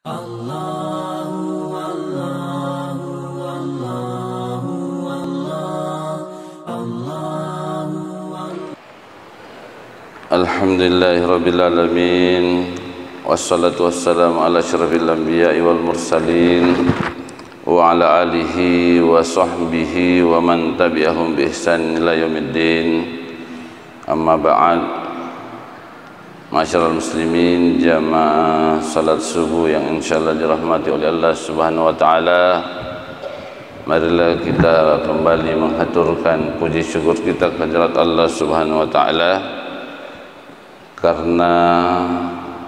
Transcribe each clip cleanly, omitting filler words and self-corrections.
Alhamdulillahirrabbilalamin. Wassalatu wassalamu ala asyrafil anbiya'i wal mursalin wa ala alihi wa sahbihi wa man tabi'ahum bi ihsan ila yaumiddin. Amma ba'd. Masyarul muslimin, jamaah salat subuh yang insyaallah dirahmati oleh Allah Subhanahu wa taala. Marilah kita kembali menghaturkan puji syukur kita kehadirat Allah Subhanahu wa taala, karena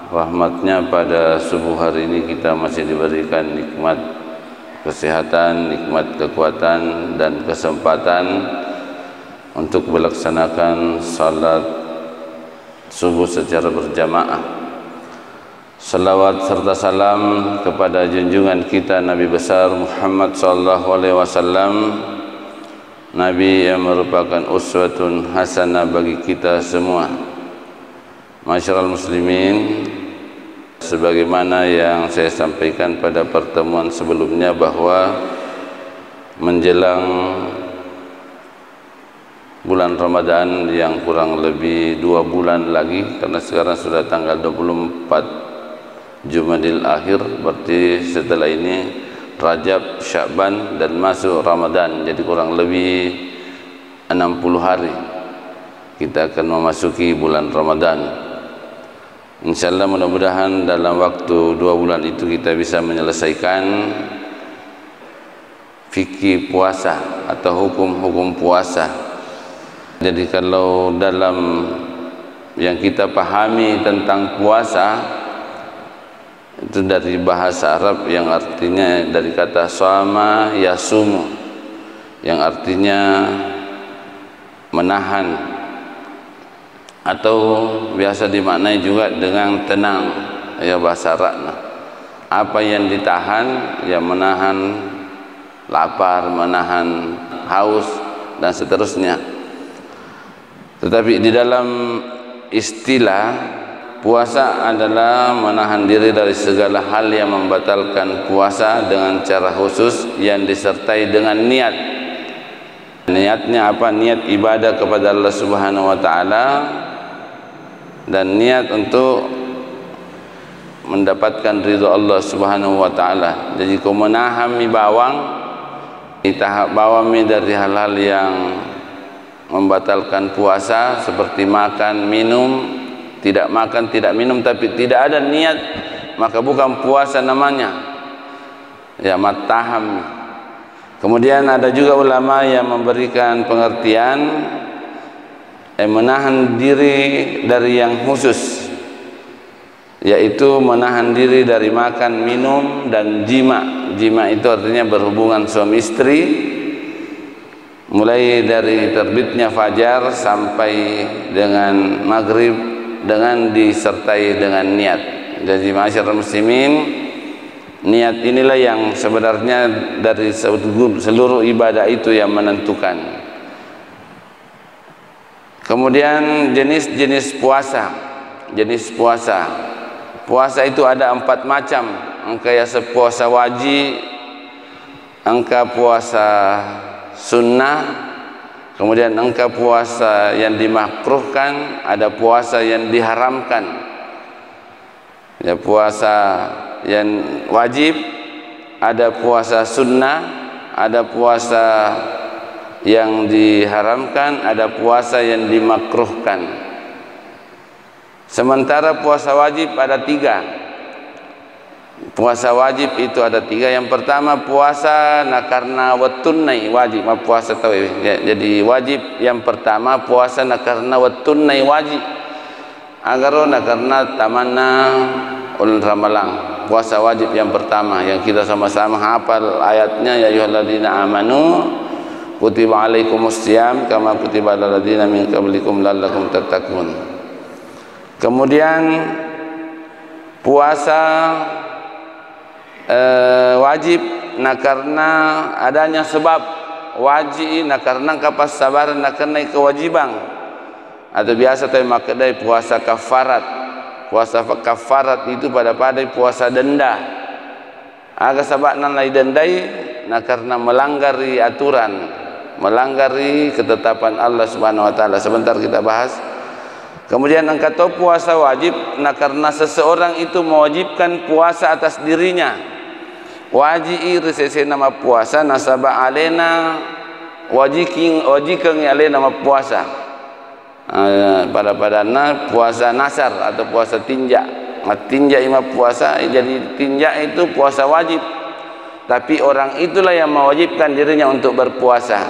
rahmatnya pada subuh hari ini kita masih diberikan nikmat kesehatan, nikmat kekuatan dan kesempatan untuk melaksanakan salat subuh secara berjamaah. Salawat serta salam kepada junjungan kita Nabi besar Muhammad sallallahu alaihi wasallam, Nabi yang merupakan uswatun hasanah bagi kita semua. Masyarul muslimin, sebagaimana yang saya sampaikan pada pertemuan sebelumnya bahwa menjelang bulan Ramadan yang kurang lebih 2 bulan lagi, karena sekarang sudah tanggal 24 Jumadil Akhir, berarti setelah ini Rajab, Sya'ban dan masuk Ramadan, jadi kurang lebih 60 hari kita akan memasuki bulan Ramadan. InsyaAllah mudah-mudahan dalam waktu 2 bulan itu kita bisa menyelesaikan fikih puasa atau hukum-hukum puasa. Jadi kalau dalam yang kita pahami tentang puasa itu dari bahasa Arab yang artinya dari kata shama yasumu, yang artinya menahan, atau biasa dimaknai juga dengan tenang, ya bahasa Arab. Apa yang ditahan, ya menahan lapar, menahan haus dan seterusnya. Tetapi di dalam istilah puasa adalah menahan diri dari segala hal yang membatalkan puasa dengan cara khusus yang disertai dengan niat. Niatnya apa? Niat ibadah kepada Allah Subhanahu wa taala dan niat untuk mendapatkan ridha Allah Subhanahu wa taala. Jadi kau menahami bawang, tahap bawang dari hal-hal yang membatalkan puasa seperti makan, minum, tidak makan, tidak minum, tapi tidak ada niat, maka bukan puasa namanya, ya mataham. Kemudian ada juga ulama yang memberikan pengertian menahan diri dari yang khusus, yaitu menahan diri dari makan, minum dan jima. Jima itu artinya berhubungan suami istri, mulai dari terbitnya fajar sampai dengan maghrib, dengan disertai dengan niat. Jadi masyarakat muslimin, niat inilah yang sebenarnya dari seluruh ibadah itu yang menentukan. Kemudian jenis-jenis puasa. Jenis puasa, puasa itu ada 4 macam. Angka puasa wajib, angka puasa sunnah, kemudian engkau puasa yang dimakruhkan, ada puasa yang diharamkan. Ya, puasa yang wajib, ada puasa sunnah, ada puasa yang diharamkan, ada puasa yang dimakruhkan. Sementara puasa wajib ada 3. Puasa wajib itu ada 3. Yang pertama puasa karena watunai wajib, puasa tahu ya. Jadi wajib yang pertama puasa karena watunai wajib, agar karena tamanna ul ramalang. Puasa wajib yang pertama yang kita sama-sama hafal ayatnya, ya ayyuhalladzina amanu kutiba alaikumusiyam kama kutiba alal ladzina min qablikum la'allakum tattaqun. Kemudian puasa wajib karena adanya sebab wajib, karena kapas sabar, karena kewajiban, atau biasa tapi makadai puasa kafarat. Puasa kafarat itu pada puasa denda. aga sabab nan lai dendai na karena melanggari aturan, melanggari ketetapan Allah Subhanahu wa taala. Sebentar kita bahas. Kemudian yang kata puasa wajib na karena seseorang itu mewajibkan puasa atas dirinya. Wajib resesi nama puasa nasaba alena wajikeng alena nama puasa. Pada puasa nasar atau puasa tinjak. Tinjak ima puasa, jadi tinjak itu puasa wajib. Tapi orang itulah yang mewajibkan dirinya untuk berpuasa.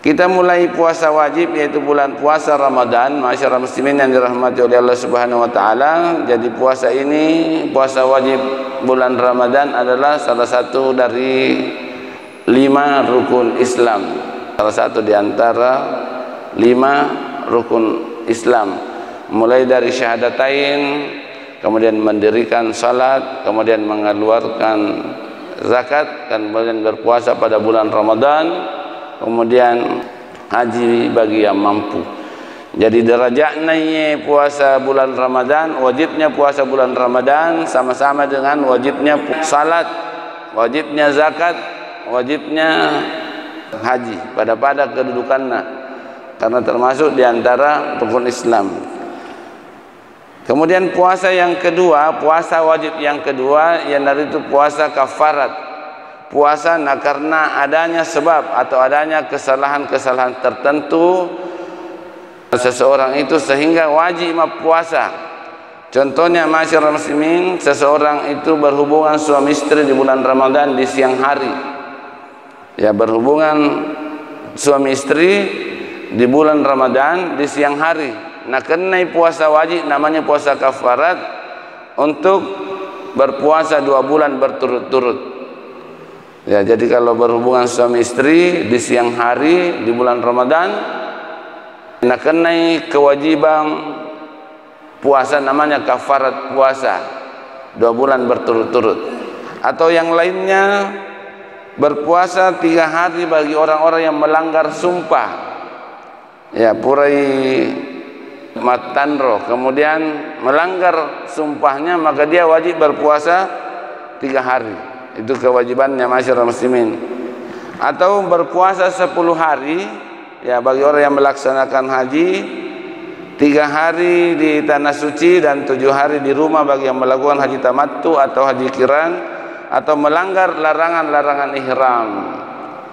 Kita mulai puasa wajib yaitu bulan puasa Ramadan, masyarakat muslimin yang dirahmati oleh Allah Subhanahu wa taala. Jadi puasa ini, puasa wajib bulan Ramadan adalah salah satu dari 5 rukun Islam. Salah satu di antara 5 rukun Islam. Mulai dari syahadatain, kemudian mendirikan salat, kemudian mengeluarkan zakat, kemudian berpuasa pada bulan Ramadan, kemudian haji bagi yang mampu. Jadi derajatnya puasa bulan Ramadan, wajibnya puasa bulan Ramadan sama-sama dengan wajibnya salat, wajibnya zakat, wajibnya haji pada kedudukannya, karena termasuk di antara rukun Islam. Kemudian puasa yang kedua, puasa wajib yang kedua yang dari itu puasa kafarat. Puasa karena adanya sebab atau adanya kesalahan-kesalahan tertentu seseorang itu sehingga wajib puasa. Contohnya masyarakat muslimin, seseorang itu berhubungan suami istri di bulan Ramadan di siang hari. Ya, berhubungan suami istri di bulan Ramadan di siang hari. Nah, kena puasa wajib namanya puasa kafarat untuk berpuasa 2 bulan berturut-turut. Ya, jadi kalau berhubungan suami istri di siang hari di bulan Ramadan, nah kena kewajiban puasa namanya kafarat puasa 2 bulan berturut-turut. Atau yang lainnya berpuasa 3 hari bagi orang-orang yang melanggar sumpah. Ya, purai matandro, kemudian melanggar sumpahnya, maka dia wajib berpuasa 3 hari. Itu kewajibannya masyarakat muslimin. Atau berpuasa 10 hari, ya bagi orang yang melaksanakan haji, 3 hari di tanah suci dan 7 hari di rumah bagi yang melakukan haji tamattu atau haji kiran, atau melanggar larangan-larangan ihram.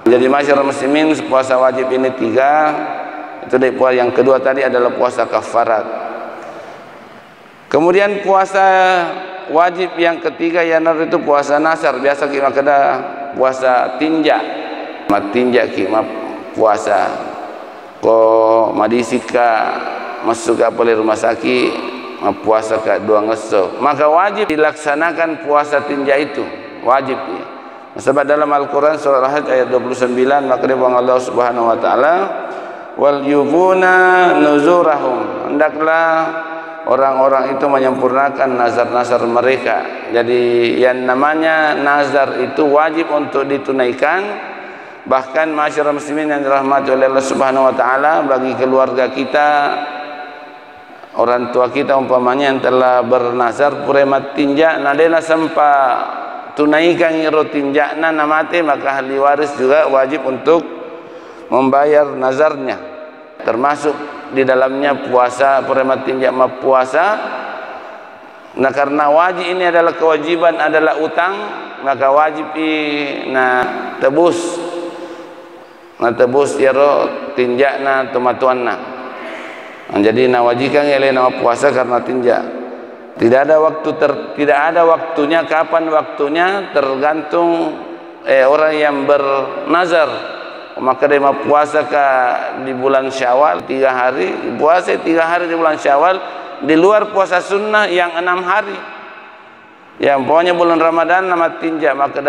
Jadi masyarakat muslimin, puasa wajib ini 3. Itu dari puasa yang kedua tadi adalah puasa kafarat. Kemudian puasa wajib yang ketiga yang itu puasa nasar. Biasa kita kena puasa tinjak. Tinjak kita puasa. Ko madisika masuk ke rumah sakit puasa ke 2 ngeso. Maka wajib dilaksanakan puasa tinjak itu. Wajib ya. Sebab dalam Al-Quran surah Al-Hajj ayat 29 maka dibang Allah Subhanahu wa taala wal yubuna nuzurahum, hendaklah orang-orang itu menyempurnakan nazar-nazar mereka. Jadi yang namanya nazar itu wajib untuk ditunaikan. Bahkan masyarakat muslimin yang dirahmati oleh Allah Subhanahu wa taala, bagi keluarga kita, orang tua kita umpamanya yang telah bernazar puremat tinjak nadena sempa tunaikan iro tinjakna namate, maka ahli waris juga wajib untuk membayar nazarnya, termasuk di dalamnya puasa puremat tinjak puasa. Nah, karena wajib ini adalah kewajiban, adalah utang, maka wajib tebus iro tinjakna tumatuanna. Jadi nawajikan ele nama puasa karena tinjak. Tidak ada waktunya, kapan waktunya tergantung orang yang bernazar. Maka dia mau puasa di bulan Syawal 3 hari, puasa 3 hari di bulan Syawal di luar puasa sunnah yang 6 hari. Yang pokoknya bulan Ramadan nama tinjak, maka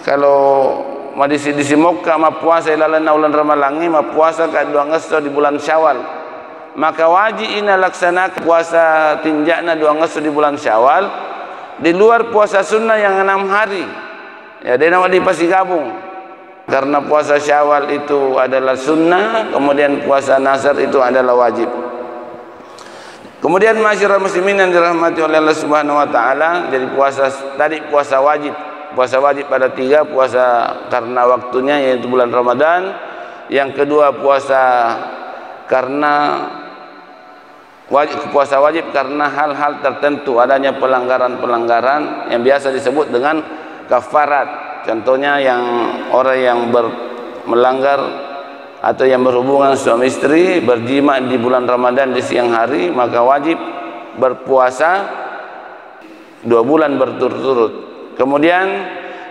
kalau mau disimokka ma puasa ilalana bulan Ramalangi ma puasa ka 2 ngeso di bulan Syawal, maka wajib ina laksanakan puasa tinjakna 2 ngeso di bulan Syawal di luar puasa sunnah yang 6 hari. Ya, dia nama dipasi gabung. Karena puasa Syawal itu adalah sunnah, kemudian puasa nazar itu adalah wajib. Kemudian masyarakat muslimin yang dirahmati oleh Allah Subhanahu wa taala, jadi puasa tadi puasa wajib. Puasa wajib pada 3, puasa karena waktunya yaitu bulan Ramadan. Yang kedua puasa karena puasa wajib karena hal-hal tertentu, adanya pelanggaran-pelanggaran yang biasa disebut dengan kafarat. Contohnya yang orang yang melanggar atau yang berhubungan suami istri berjima di bulan Ramadan di siang hari, maka wajib berpuasa 2 bulan berturut-turut. Kemudian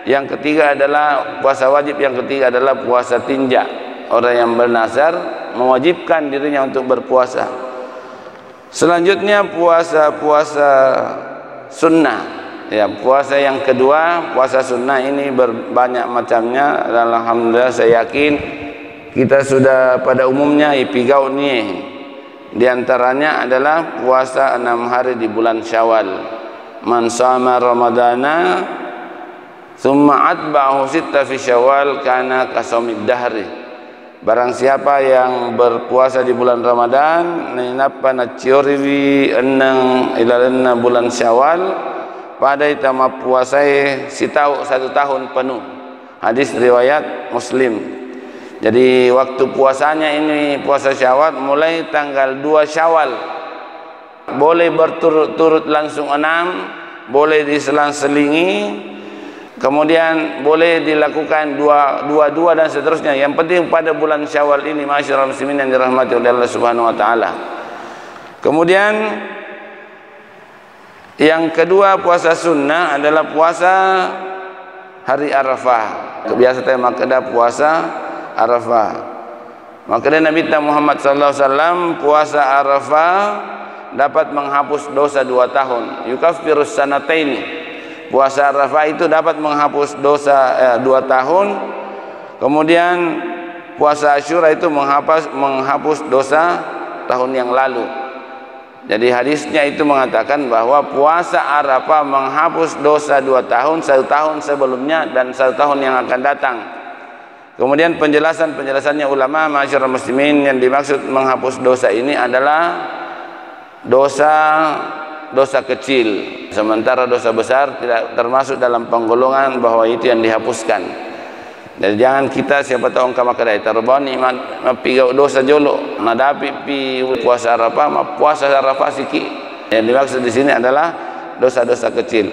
yang ketiga adalah puasa wajib, yang ketiga adalah puasa tinja. Orang yang bernazar mewajibkan dirinya untuk berpuasa. Selanjutnya puasa sunnah. Ya, puasa yang kedua, puasa sunnah ini berbanyak macamnya, dan alhamdulillah saya yakin kita sudah pada umumnya ipigau ni. Di antaranya adalah puasa 6 hari di bulan Syawal. Man shama Ramadana thumma atba'ahu sitta fi Syawal kana kasomid dahri. Barang siapa yang berpuasa di bulan Ramadan ninapa na cioriwi enang ilalena bulan Syawal, pada itama puasai 1 tahun penuh. Hadis riwayat Muslim. Jadi waktu puasanya ini puasa Syawal mulai tanggal 2 Syawal. Boleh berturut-turut langsung 6, boleh diselang-selingi, kemudian boleh dilakukan dua dan seterusnya. Yang penting pada bulan Syawal ini masyarakat muslimin yang dirahmati oleh Allah Subhanahu wa taala. Kemudian yang kedua puasa sunnah adalah puasa hari Arafah. Biasa tema kedah puasa Arafah. Maka Nabi Muhammad sallallahu alaihi wasallam puasa Arafah dapat menghapus dosa 2 tahun. Yukaffirus sanataini. Puasa Arafah itu dapat menghapus dosa 2 tahun. Kemudian puasa Asyura itu menghapus dosa tahun yang lalu. Jadi hadisnya itu mengatakan bahwa puasa Arafah menghapus dosa 2 tahun, 1 tahun sebelumnya dan 1 tahun yang akan datang. Kemudian penjelasannya ulama masyarakat muslimin, yang dimaksud menghapus dosa ini adalah dosa kecil, sementara dosa besar tidak termasuk dalam penggolongan bahwa itu yang dihapuskan. Jadi jangan kita siapa tahu engkau makadai tarbani mapigau dosa jolo nadapi pi puasa Arafah, puasa Arafah siki. Yang dimaksud di sini adalah dosa-dosa kecil.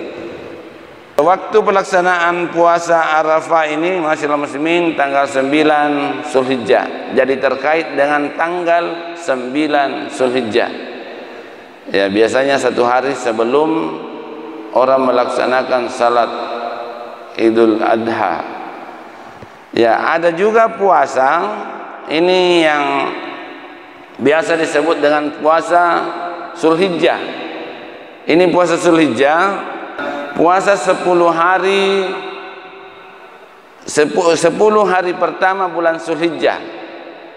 Waktu pelaksanaan puasa Arafah ini masyaallah muslimin tanggal 9 Zulhijjah. Jadi terkait dengan tanggal 9 Zulhijjah. Ya, biasanya 1 hari sebelum orang melaksanakan salat Idul Adha. Ya, ada juga puasa ini yang biasa disebut dengan puasa Zulhijjah. Ini puasa Zulhijjah, puasa 10 hari pertama bulan Zulhijjah.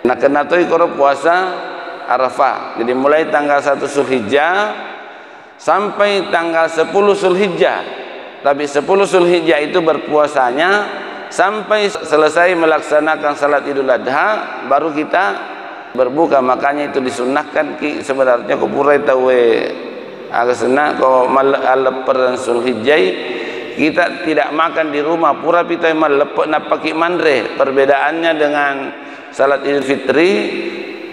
Nah, kena tu ikut puasa Arafah. Jadi mulai tanggal 1 Zulhijjah sampai tanggal 10 Zulhijjah. Tapi 10 Zulhijjah itu berpuasanya sampai selesai melaksanakan salat Idul Adha, baru kita berbuka. Makanya itu disunnahkan sebenarnya ko purai tawe agasna ko malaper Zulhijjah kita tidak makan di rumah, pura pita malepek na paki mandre. Perbedaannya dengan salat Idul Fitri,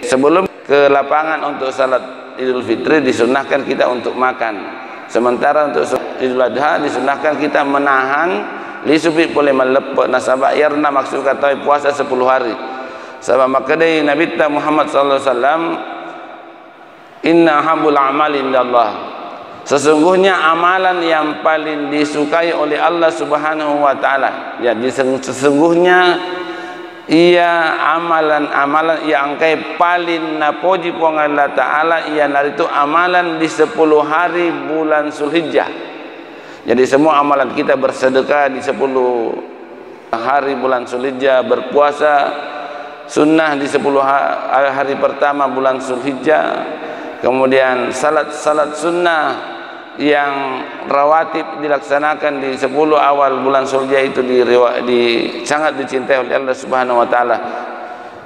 sebelum ke lapangan untuk salat Idul Fitri disunnahkan kita untuk makan, sementara untuk Idul Adha disunnahkan kita menahan lisupi boleh melepek nasabak yarna maksud kata puasa 10 hari. Sebab makadai Nabi Muhammad sallallahu alaihi wasallam, inna habul amal indallah, sesungguhnya amalan yang paling disukai oleh Allah Subhanahu wa taala. Jadi sesungguhnya ia amalan yang angkai paling napoji puang Allah taala ia naritu amalan di 10 hari bulan Zulhijjah. Jadi semua amalan kita bersedekah di 10 hari bulan Zulhijjah, berpuasa sunnah di 10 hari pertama bulan Zulhijjah, kemudian salat sunnah yang rawatib dilaksanakan di 10 awal bulan Zulhijjah itu sangat dicintai oleh Allah Subhanahu wa taala.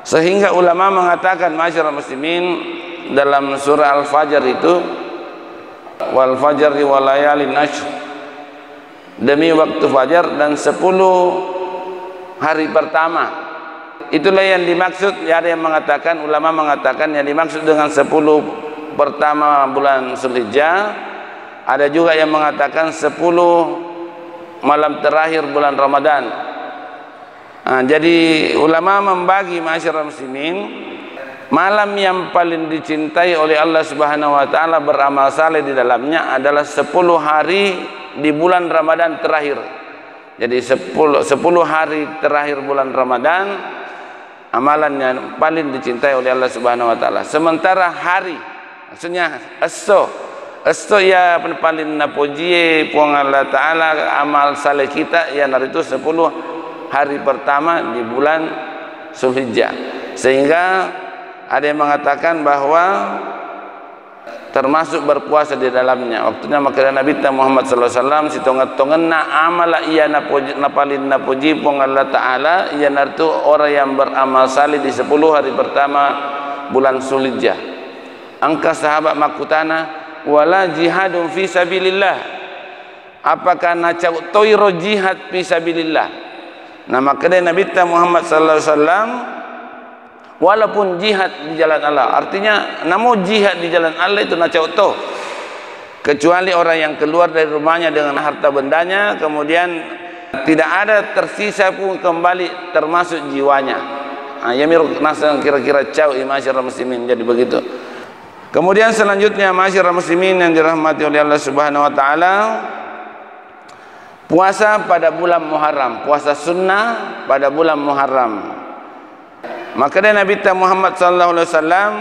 Sehingga ulama mengatakan masyarakat muslimin, dalam surah Al-Fajr itu, wal fajri wal layalin ashr, demi waktu fajar dan 10 hari pertama. Itulah yang dimaksud. Ada yang mengatakan, ulama mengatakan yang dimaksud dengan 10 pertama bulan Zulhijjah. Ada juga yang mengatakan 10 malam terakhir bulan Ramadan. Jadi ulama membagi, ma'asyiral muslimin, malam yang paling dicintai oleh Allah Subhanahu wa taala beramal saleh di dalamnya adalah 10 hari di bulan Ramadan terakhir. Jadi 10 hari terakhir bulan Ramadan amalan yang paling dicintai oleh Allah Subhanahu wa taala. Sementara hari, maksudnya esto ya paling napuji puang Allah taala amal saleh kita yang itu 10 hari pertama di bulan Zulhijjah. Sehingga ada yang mengatakan bahwa termasuk berpuasa di dalamnya. Waktunya maka Nabi Muhammad sallallahu alaihi wasallam sitongat-tongenna amala iya napalin napuji pung Allah taala iya nartu orang yang beramal saleh di 10 hari pertama bulan Zulhijjah. Angka sahabat makutana wala jihadun fi sabilillah. Apakah nacau toiro jihad fi sabilillah? Nah maka Nabi Muhammad sallallahu alaihi wasallam walaupun jihad di jalan Allah, artinya namun jihad di jalan Allah itu nacauto, kecuali orang yang keluar dari rumahnya dengan harta bendanya kemudian tidak ada tersisa pun kembali termasuk jiwanya. Ya miruk nasa kira-kira cau ma'asyiral muslimin. Jadi begitu. Kemudian selanjutnya ma'asyiral muslimin yang dirahmati oleh Allah Subhanahu wa taala, puasa pada bulan Muharram, puasa sunnah pada bulan Muharram. Maka Nabi Muhammad sallallahu alaihi wasallam,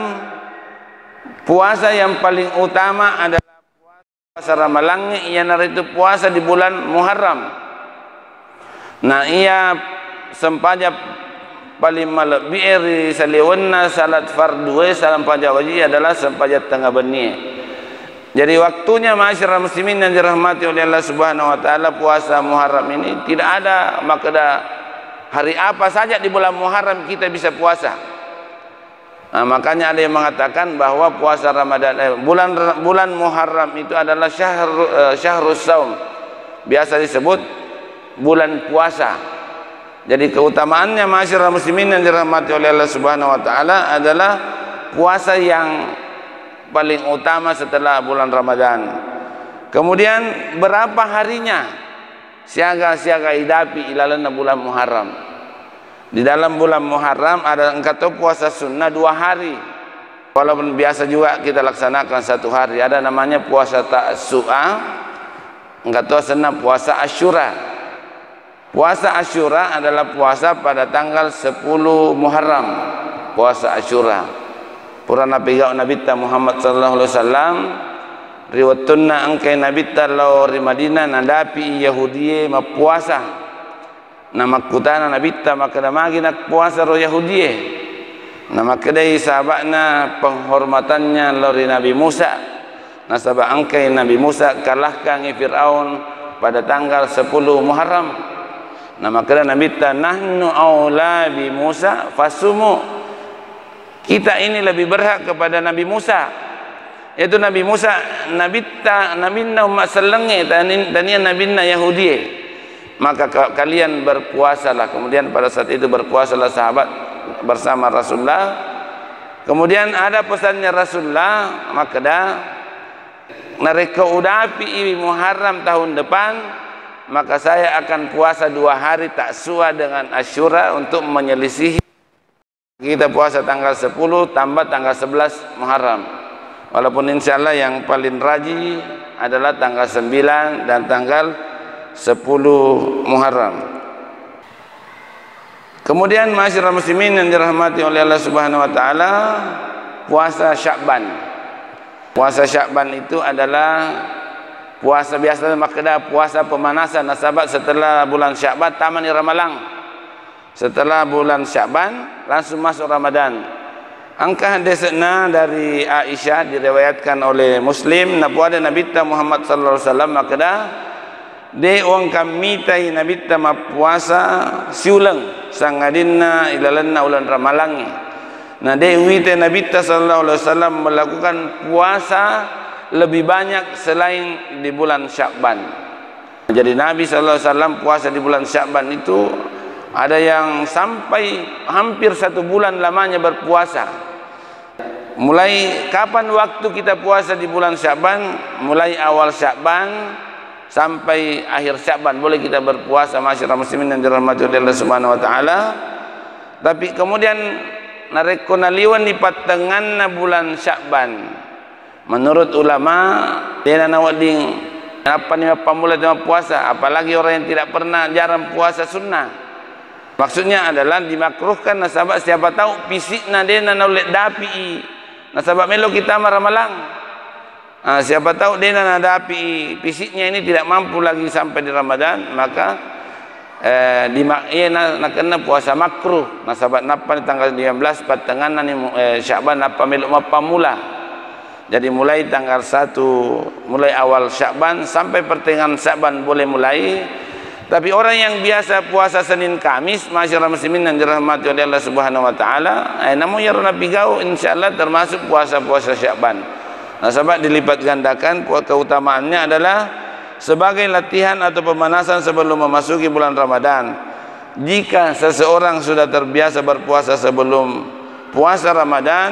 puasa yang paling utama adalah puasa Ramalan, yang itu puasa di bulan Muharram. Nah ia sempaja paling malabiri saliwanna salat fardu salam paja wajib adalah sempaja tengah benih. Jadi waktunya ma'asyiral muslimin yang dirahmati oleh Allah Subhanahu wa taala, puasa Muharram ini tidak ada makna hari apa saja di bulan Muharram kita bisa puasa. Nah, makanya ada yang mengatakan bahwa puasa Ramadan bulan Muharram itu adalah syahrus saum. Biasa disebut bulan puasa. Jadi keutamaannya ma'asyiral muslimin yang dirahmati oleh Allah Subhanahu wa taala adalah puasa yang paling utama setelah bulan Ramadan. Kemudian berapa harinya? Siaga-siaga hidapi ilalana bulan Muharram. Di dalam bulan Muharram ada engkau puasa sunnah 2 hari. Walaupun biasa juga kita laksanakan 1 hari. Ada namanya puasa Ta'su'a, engkau senang puasa Asyura. Puasa Asyura adalah puasa pada tanggal 10 Muharram. Puasa Asyura. Purana pigau Nabi Muhammad sallallahu alaihi wasallam riwayatna angkai Nabi law ri Madinah nadapi Yahudi ma puasa. Nama kutana Nabi maka magi nak puasa ro Yahudi. Nama kedai sahabatna penghormatannya lori Nabi Musa. Nasabah angkai Nabi Musa kalahkan Firaun pada tanggal 10 Muharram. Nama kedai Nabi nahnu aula bi Musa fasumu. Kita ini lebih berhak kepada Nabi Musa, yaitu Nabi Musa nabinna umat selenge dan nabinna Yahudi. Maka kalian berpuasalah. Kemudian pada saat itu berpuasalah sahabat bersama Rasulullah. Kemudian ada pesannya Rasulullah, maka dah mereka udapi Muharram tahun depan, maka saya akan puasa 2 hari Ta'su'a dengan Asyura untuk menyelisihi. Kita puasa tanggal 10 tambah tanggal 11 Muharram. Walaupun insyaallah yang paling rajih adalah tanggal 9 dan tanggal 10 Muharram. Kemudian ma'asyiral muslimin yang dirahmati oleh Allah Subhanahu wa taala, puasa Sya'ban. Puasa Sya'ban itu adalah puasa biasa makna puasa pemanasan nasabah setelah bulan Sya'ban taman Ramalang. Setelah bulan Sya'ban langsung masuk Ramadan. Angka hadisna dari Aisyah diriwayatkan oleh Muslim nabuada Nabi Muhammad sallallahu alaihi wasallam makna de wong kami tai Nabi puasa siulang sangadinna ilalanna ulan Ramalangi. Nah, Dewi Nabi sallallahu alaihi wasallam melakukan puasa lebih banyak selain di bulan Sya'ban. Jadi Nabi sallallahu alaihi wasallam puasa di bulan Sya'ban itu ada yang sampai hampir 1 bulan lamanya berpuasa. Mulai kapan waktu kita puasa di bulan Sya'ban? Mulai awal Sya'ban sampai akhir Sya'ban boleh kita berpuasa, masyarakat muslimin yang dirahmati oleh Allah Subhanahu wa taala. Tapi kemudian narekonaliwan di patengan bulan Sya'ban. Menurut ulama dia nawading apa ni pamula dengan puasa, apalagi orang yang tidak pernah jarang puasa sunnah. Maksudnya adalah dimakruhkan nasabak siapa tahu pisikna dia naulek dapi. Nasabak melo kita maramalang. Siapa tahu dia ada api fisiknya ini tidak mampu lagi sampai di Ramadan, maka nak kena puasa makruh. Nasabat napa di tanggal 15 patenganan Sya'ban napa meluk mapamula. Jadi mulai tanggal 1 mulai awal Sya'ban sampai pertengahan Sya'ban boleh mulai. Tapi orang yang biasa puasa Senin Kamis, masyarakat muslimin yang dirahmati oleh Allah Subhanahu wa taala, namun ya Nabi gau insyaallah termasuk puasa-puasa Sya'ban. Nah, sebab dilipat gandakan keutamaannya adalah sebagai latihan atau pemanasan sebelum memasuki bulan Ramadan. Jika seseorang sudah terbiasa berpuasa sebelum puasa Ramadan,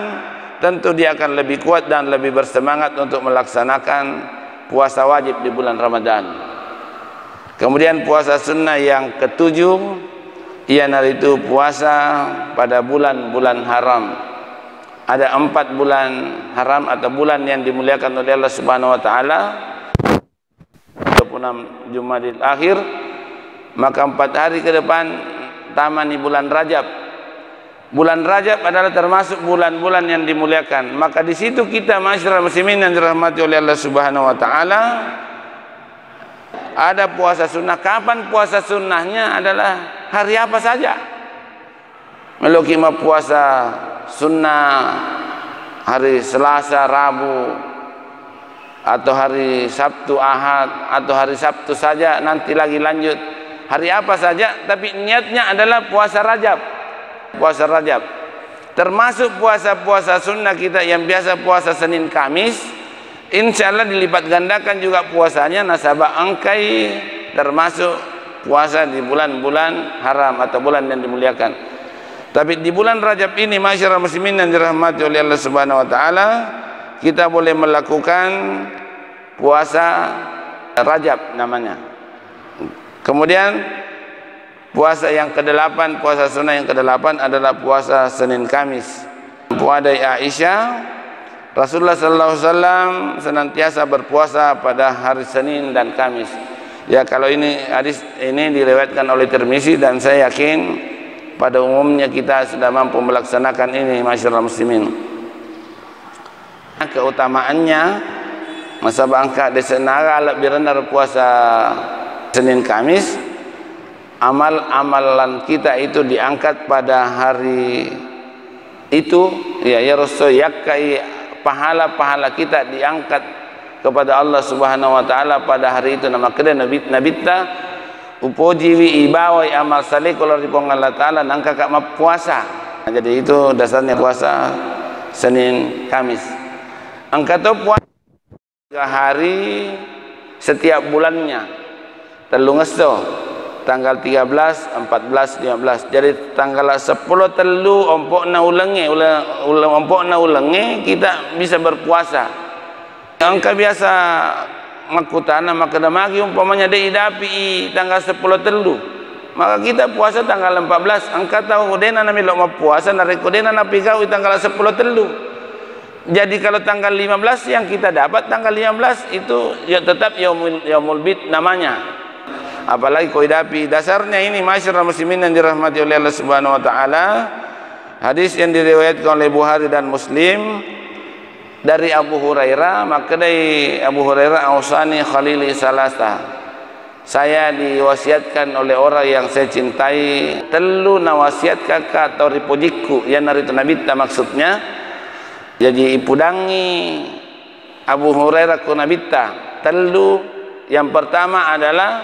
tentu dia akan lebih kuat dan lebih bersemangat untuk melaksanakan puasa wajib di bulan Ramadan. Kemudian puasa sunnah yang ke-7 yaitu puasa pada bulan-bulan haram. Ada 4 bulan haram atau bulan yang dimuliakan oleh Allah Subhanahu wa taala. 26 Jumadil Akhir, maka 4 hari ke depan tamani bulan Rajab. Bulan Rajab adalah termasuk bulan-bulan yang dimuliakan. Maka di situ kita masyarakat muslimin yang dirahmati oleh Allah Subhanahu wa taala ada puasa sunnah. Kapan puasa sunnahnya? Adalah hari apa saja. Melukima puasa sunnah hari Selasa, Rabu, atau hari Sabtu, Ahad, atau hari Sabtu saja, nanti lagi lanjut hari apa saja, tapi niatnya adalah puasa Rajab. Puasa Rajab termasuk puasa-puasa sunnah kita yang biasa puasa Senin Kamis, insyaallah dilipat gandakan juga puasanya. Nasabah angkai termasuk puasa di bulan-bulan haram atau bulan yang dimuliakan. Tapi di bulan Rajab ini masyarakat muslimin yang dirahmati oleh Allah Subhanahu wa taala, kita boleh melakukan puasa Rajab namanya. Kemudian puasa yang ke-8, puasa sunnah yang ke-8 adalah puasa Senin Kamis. Puadai Aisyah, Rasulullah sallallahu alaihi wasallam senantiasa berpuasa pada hari Senin dan Kamis. Ya, kalau ini hadis ini diriwayatkan oleh Tirmizi dan saya yakin pada umumnya kita sudah mampu melaksanakan ini masyarakat muslimin. Keutamaannya masa bangka di senara lebih rendah puasa Senin Kamis, amal-amalan kita itu diangkat pada hari itu, ya Rasul yakai pahala-pahala kita diangkat kepada Allah Subhanahu wa taala pada hari itu. Nama kedai nabita upojiwi ibawai amal saleh kalau dipong Allah taala nangka kak puasa. Jadi itu dasarnya puasa Senin Kamis. Angkat puasa 3 hari setiap bulannya. Telu ngeso tanggal 13, 14, 15. Jadi tanggal 10 telu ompokna ulenge kita bisa berpuasa. Angka biasa makutana maka damagi umpamanya dia idapi tanggal 10 telu. Maka kita puasa tanggal 14. Angka tahu dena nami lo puasa nareko dena napi kau tanggal 10 telu. Jadi kalau tanggal 15 yang kita dapat tanggal 15 itu ya tetap yaumul bid namanya. Apalagi kau idapi dasarnya ini masyarakat muslimin yang dirahmati oleh Allah Subhanahu wa taala. Hadis yang diriwayatkan oleh Bukhari dan Muslim dari Abu Hurairah, maka dari Abu Hurairah ausani khalili salasa, saya diwasiatkan oleh orang yang saya cintai telu nawasiat kakak atau ripojiku yang dari nabita maksudnya. Jadi ipudangi Abu Hurairah ku nabita telu. Yang pertama adalah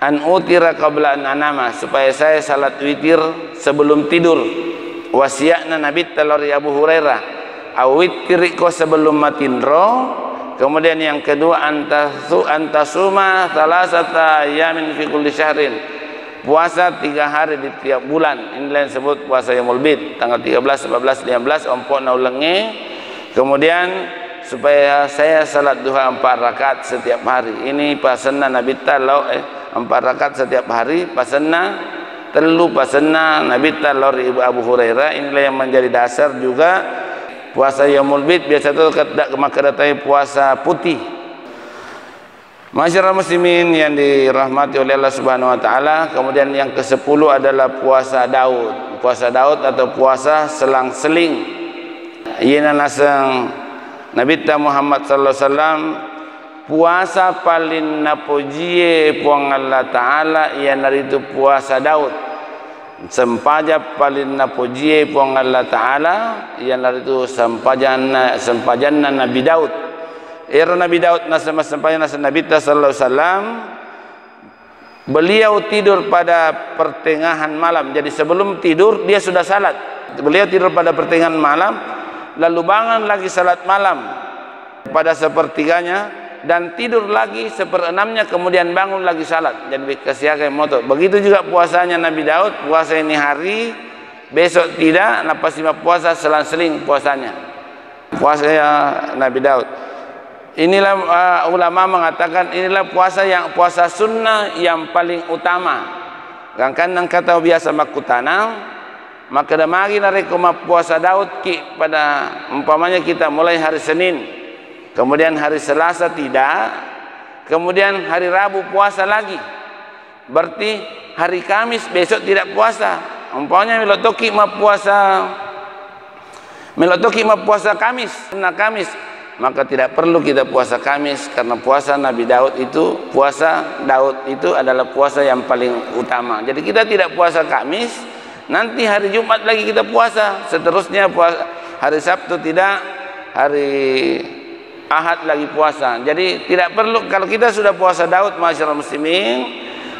an utira qabla an anama, supaya saya salat witir sebelum tidur. wasiatna Nabi talori Abu Hurairah awit tiriko sebelum matindro. Kemudian yang kedua antasuma salasata yamin fi kulli syahrin, puasa 3 hari di tiap bulan. Inilah yang disebut puasa Yaumul Bid, tanggal 13, 14, 15 ompok naulenge. Kemudian supaya saya salat duha 4 rakaat setiap hari. Ini pasanna Nabi talau 4 rakaat setiap hari, pasanna telu pasanna Nabi talau Ibu Abu Hurairah. Inilah yang menjadi dasar juga puasa Yaumul Bid. Biasa itu maka datai puasa putih. Masyarakat muslimin yang dirahmati oleh Allah Subhanahu wa taala. Kemudian yang ke-10 adalah puasa Daud. Puasa Daud atau puasa selang-seling. Iyana nasang Nabi Muhammad sallallahu alaihi wasallam puasa paling napojie puang Allah taala iana itu puasa Daud. Sempaja paling napojie puang Allah taala iana itu sempajanna Nabi Daud. Era Nabi Daud nasama sempajan Nabi sallallahu alaihi wasallam, beliau tidur pada pertengahan malam. Jadi sebelum tidur dia sudah salat. Beliau tidur pada pertengahan malam, lalu bangun lagi salat malam pada sepertiganya dan tidur lagi 1/6-nya, kemudian bangun lagi salat. Jadi kesiakai moto. Begitu juga puasanya Nabi Daud, puasa ini hari, besok tidak, napas 5 puasa selang-seling puasanya. Puasa Nabi Daud. Inilah ulama mengatakan inilah puasa sunnah yang paling utama. Kan kata biasa makutana, maka damagi narekoma puasa Daud ki pada umpamanya kita mulai hari Senin, kemudian hari Selasa tidak, kemudian hari Rabu puasa lagi, berarti hari Kamis besok tidak puasa. Umpamanya melotoki ma puasa Kamis, sunnah Kamis, maka tidak perlu kita puasa Kamis, karena puasa Nabi Daud itu, puasa Daud itu adalah puasa yang paling utama. Jadi kita tidak puasa Kamis, nanti hari Jumat lagi kita puasa, seterusnya puasa hari Sabtu tidak, hari Ahad lagi puasa. Jadi tidak perlu, kalau kita sudah puasa Daud masyarakat muslimin,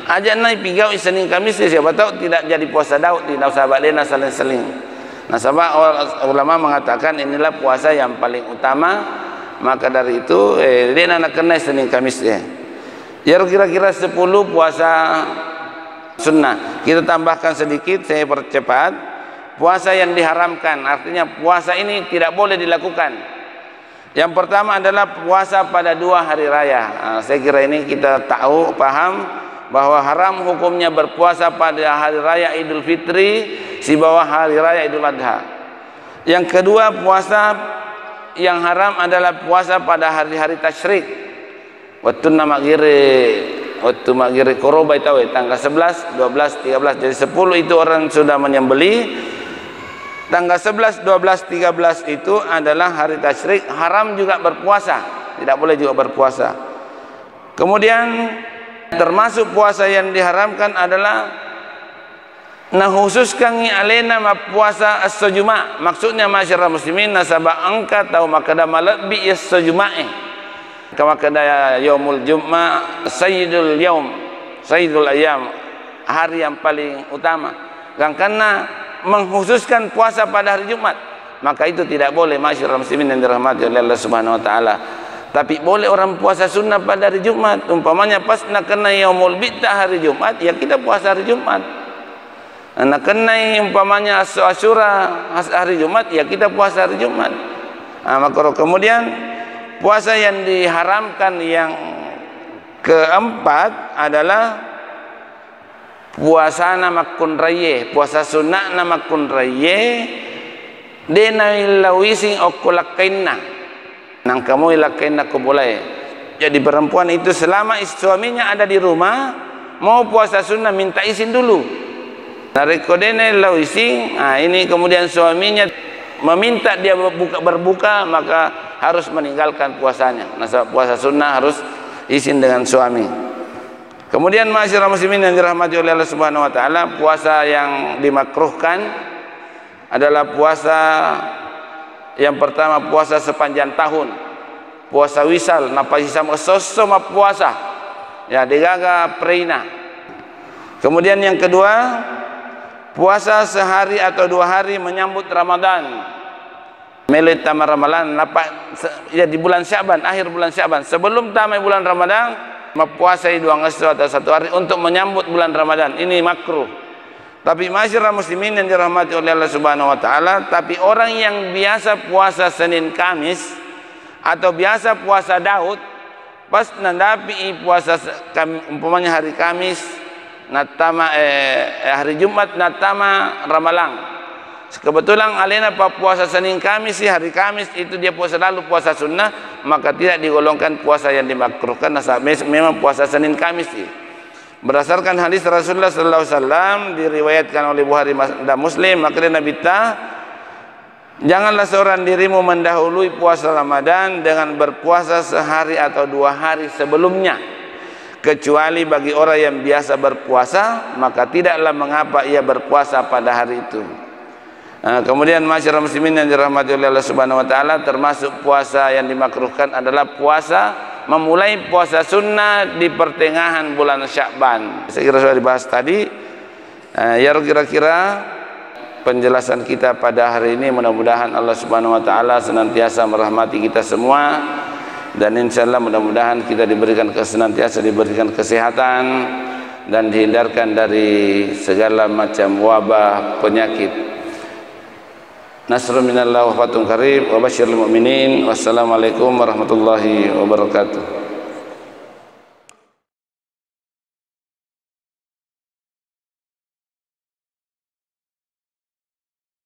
aja naik pigau Senin Kamis, siapa tahu tidak jadi puasa Daud, tidak usah balena saling-saling. Nah, sebab ulama mengatakan inilah puasa yang paling utama. Maka dari itu dia nak kena Senin Kamis ya. Ya kira-kira 10 puasa sunnah. Kita tambahkan sedikit, saya percepat. Puasa yang diharamkan, artinya puasa ini tidak boleh dilakukan. Yang pertama adalah puasa pada 2 hari raya. Nah, saya kira ini kita tahu, paham bahwa haram hukumnya berpuasa pada hari raya Idul Fitri di bawah hari raya Idul Adha. Yang kedua, puasa yang haram adalah puasa pada hari-hari tasyrik. Waktu magiri koroba itu tanggal 11, 12, 13. Jadi 10 itu orang sudah menyembeli. Tanggal 11, 12, 13 itu adalah hari tasyrik, haram juga berpuasa, tidak boleh juga berpuasa. Kemudian termasuk puasa yang diharamkan adalah khususkan alena ma puasa as-sujuma. Maksudnya masyarakat muslimin nasaba angka tahu makada malbi as-sujuma'i. Kama kada yaumul jummah sayyidul yaum, sayyidul ayyam, hari yang paling utama. Karena mengkhususkan puasa pada hari Jumat, maka itu tidak boleh masyarakat muslimin yang dirahmati oleh Allah Subhanahu wa taala. Tapi boleh orang puasa sunnah pada hari Jumat. Umpamanya pas nak kena yaumul bid'ah hari Jumat, ya kita puasa hari Jumat. Nak kenai umpamanya Asyura hari Jumat, ya kita puasa hari Jumat. Maka kemudian puasa yang diharamkan yang keempat adalah puasa nama kunraye, puasa sunnah nama kunraye dena ilawising okulakaina, nang kamu ilakaina kubulai. Jadi perempuan itu selama suaminya ada di rumah mau puasa sunnah minta izin dulu. Narekodene lawising, ini kemudian suaminya meminta dia berbuka, maka harus meninggalkan puasanya. Nah, puasa sunnah harus izin dengan suami. Kemudian masyarakat muslimin yang dirahmati oleh Allah Subhanahu wa taala, puasa yang dimakruhkan adalah puasa yang pertama, puasa sepanjang tahun. Puasa wisal, napa sama sosoma puasa. Ya, digaga preina. Kemudian yang kedua, puasa sehari atau 2 hari menyambut Ramadan. Melalui tamar Ramadan ya di bulan Syaban, akhir bulan Syaban, sebelum tamat bulan Ramadan mempuasai 2 ngeso atau 1 hari untuk menyambut bulan Ramadan. Ini makruh. Tapi masyarakat muslimin yang dirahmati oleh Allah Subhanahu wa taala, tapi orang yang biasa puasa Senin Kamis atau biasa puasa Daud, pas nandapi puasa umpamanya hari Kamis natama hari Jumat natama Ramalang. Kebetulan alena puasa Senin Kamis sih, hari Kamis itu dia puasa lalu puasa sunnah, maka tidak digolongkan puasa yang dimakruhkan. Memang puasa Senin Kamis sih. Berdasarkan hadis Rasulullah sallallahu alaihi wasallam diriwayatkan oleh Bukhari dan Muslim, maka Nabi janganlah seorang dirimu mendahului puasa Ramadan dengan berpuasa sehari atau 2 hari sebelumnya, kecuali bagi orang yang biasa berpuasa, maka tidaklah mengapa ia berpuasa pada hari itu. Kemudian masyarakat muslimin yang dirahmati oleh Allah Subhanahu wa taala, termasuk puasa yang dimakruhkan adalah puasa memulai puasa sunnah di pertengahan bulan Sya'ban. Saya kira sudah dibahas tadi. Ya kira-kira penjelasan kita pada hari ini, mudah-mudahan Allah Subhanahu wa taala senantiasa merahmati kita semua, dan insyaallah mudah-mudahan kita senantiasa diberikan kesehatan dan dihindarkan dari segala macam wabah penyakit. Nasrun minallah wa fatun qarib wa basyiril mu'minin. Wassalamualaikum warahmatullahi wabarakatuh.